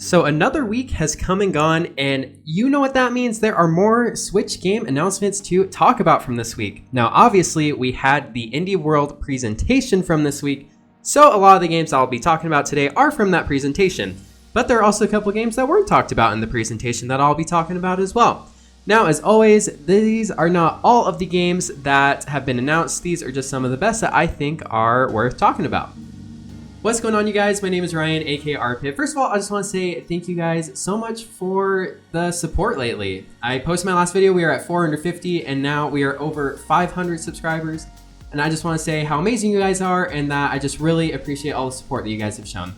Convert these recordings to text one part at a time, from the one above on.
So another week has come and gone, and you know what that means. There are more Switch game announcements to talk about from this week. Now, obviously, we had the Indie World presentation from this week, so a lot of the games I'll be talking about today are from that presentation. But there are also a couple games that weren't talked about in the presentation that I'll be talking about as well. Now, as always, these are not all of the games that have been announced. These are just some of the best that I think are worth talking about. What's going on, you guys? My name is Ryan, aka RPIP. First of all, I just want to say thank you guys so much for the support lately. I posted my last video, we are at 450, and now we are over 500 subscribers. And I just want to say how amazing you guys are, and that I just really appreciate all the support that you guys have shown.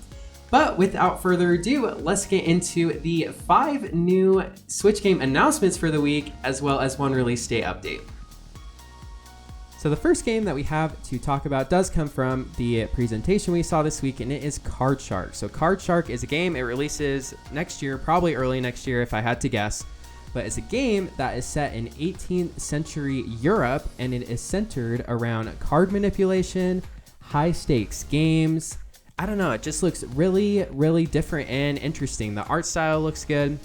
But without further ado, let's get into the 5 new Switch game announcements for the week, as well as one release date update. So the first game that we have to talk about does come from the presentation we saw this week, and it is Card Shark. So Card Shark is a game, it releases next year, probably early next year if I had to guess. But it's a game that is set in 18th century Europe, and it is centered around card manipulation, high stakes games. I don't know, it just looks really, really different and interesting. The art style looks good.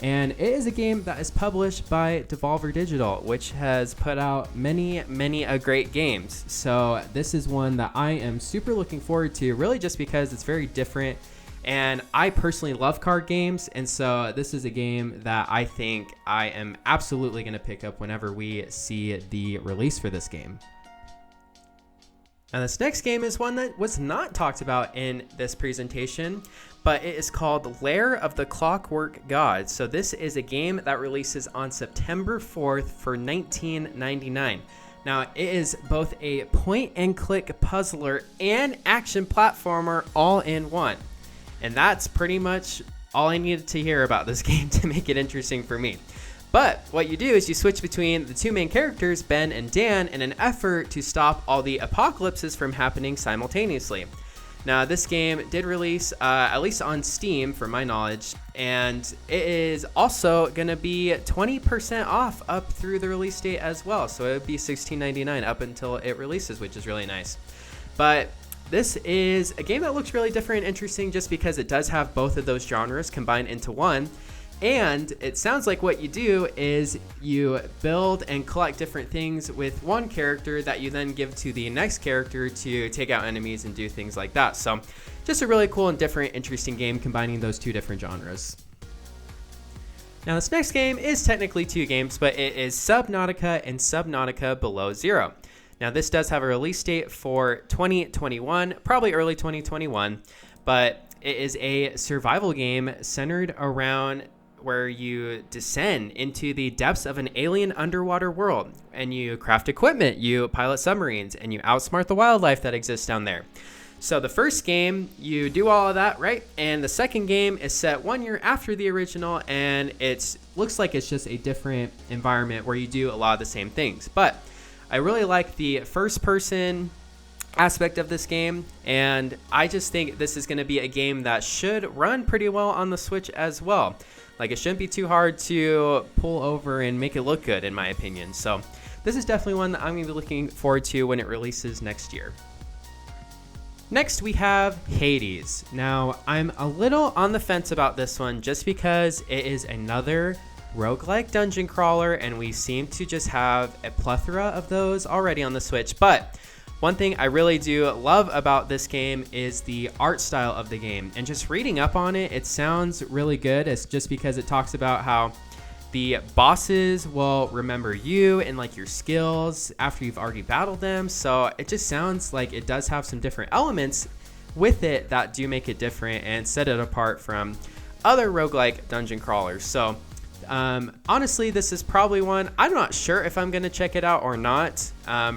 And it is a game that is published by Devolver Digital, which has put out many great games. So this is one that I am super looking forward to, really just because it's very different. And I personally love card games. And so this is a game that I think I am absolutely going to pick up whenever we see the release for this game. Now this next game is one that was not talked about in this presentation, but it is called Lair of the Clockwork God. So this is a game that releases on September 4th for $19.99. Now it is both a point and click puzzler and action platformer all in one. And that's pretty much all I needed to hear about this game to make it interesting for me. But what you do is you switch between the two main characters, Ben and Dan, in an effort to stop all the apocalypses from happening simultaneously. Now, this game did release, at least on Steam, from my knowledge, and it is also going to be 20% off up through the release date as well. So it would be $16.99 up until it releases, which is really nice. But this is a game that looks really different and interesting just because it does have both of those genres combined into one. And it sounds like what you do is you build and collect different things with one character that you then give to the next character to take out enemies and do things like that. So just a really cool and different, interesting game combining those two different genres. Now this next game is technically 2 games, but it is Subnautica and Subnautica Below Zero. Now this does have a release date for 2021, probably early 2021, but it is a survival game centered around where you descend into the depths of an alien underwater world, and you craft equipment, you pilot submarines, and you outsmart the wildlife that exists down there. So the first game, you do all of that, right? And the second game is set 1 year after the original, and it looks like it's just a different environment where you do a lot of the same things. But I really like the first person aspect of this game, and I just think this is going to be a game that should run pretty well on the Switch as well. Like, it shouldn't be too hard to pull over and make it look good, in my opinion. So this is definitely one that I'm going to be looking forward to when it releases next year. Next, we have Hades. Now, I'm a little on the fence about this one just because it is another roguelike dungeon crawler, and we seem to just have a plethora of those already on the Switch. But one thing I really do love about this game is the art style of the game. And just reading up on it, it sounds really good. It's just because it talks about how the bosses will remember you and like your skills after you've already battled them. So it just sounds like it does have some different elements with it that do make it different and set it apart from other roguelike dungeon crawlers. So honestly, this is probably one I'm not sure if I'm going to check it out or not.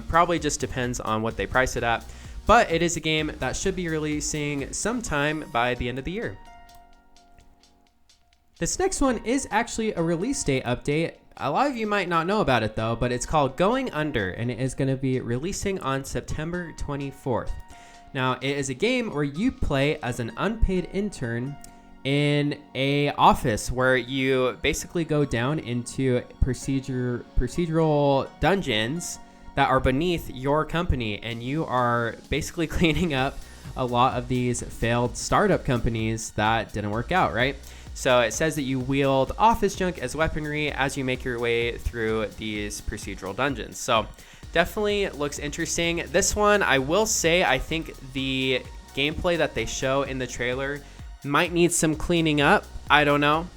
Probably just depends on what they price it at, but it is a game that should be releasing sometime by the end of the year. This next one is actually a release date update. A lot of you might not know about it though, but it's called Going Under, and it is going to be releasing on September 24th. Now, it is a game where you play as an unpaid intern in a office where you basically go down into procedural dungeons that are beneath your company, and you are basically cleaning up a lot of these failed startup companies that didn't work out, right? So it says that you wield office junk as weaponry as you make your way through these procedural dungeons. So definitely looks interesting. This one, I will say, I think the gameplay that they show in the trailer might need some cleaning up. I don't know.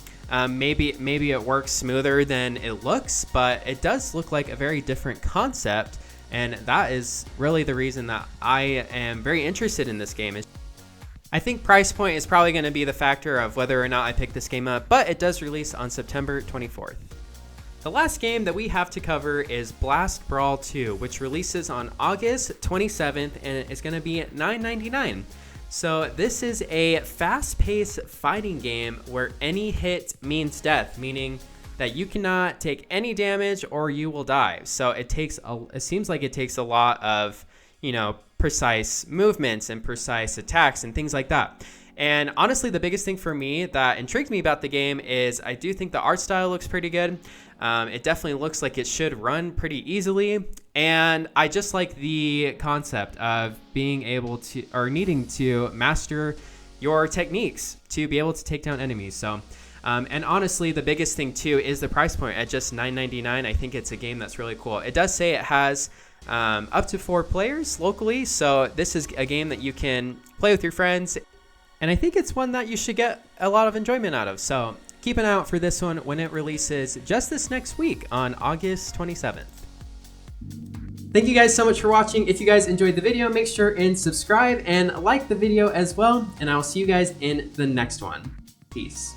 Maybe it works smoother than it looks, but it does look like a very different concept, and that is really the reason that I am very interested in this game. I think price point is probably going to be the factor of whether or not I pick this game up, but it does release on September 24th. The last game that we have to cover is Blast Brawl 2, which releases on August 27th, and it's going to be $9.99. So this is a fast-paced fighting game where any hit means death, meaning that you cannot take any damage or you will die. So it seems like it takes a lot of, precise movements and precise attacks and things like that. And honestly, the biggest thing for me that intrigued me about the game is I do think the art style looks pretty good. It definitely looks like it should run pretty easily. And I just like the concept of being able to, or needing to master your techniques to be able to take down enemies. So, and honestly, the biggest thing too is the price point at just $9.99. I think it's a game that's really cool. It does say it has up to 4 players locally. So this is a game that you can play with your friends. And I think it's one that you should get a lot of enjoyment out of. So keep an eye out for this one when it releases just this next week on August 27th. Thank you guys so much for watching. If you guys enjoyed the video, make sure and subscribe and like the video as well. And I will see you guys in the next one. Peace.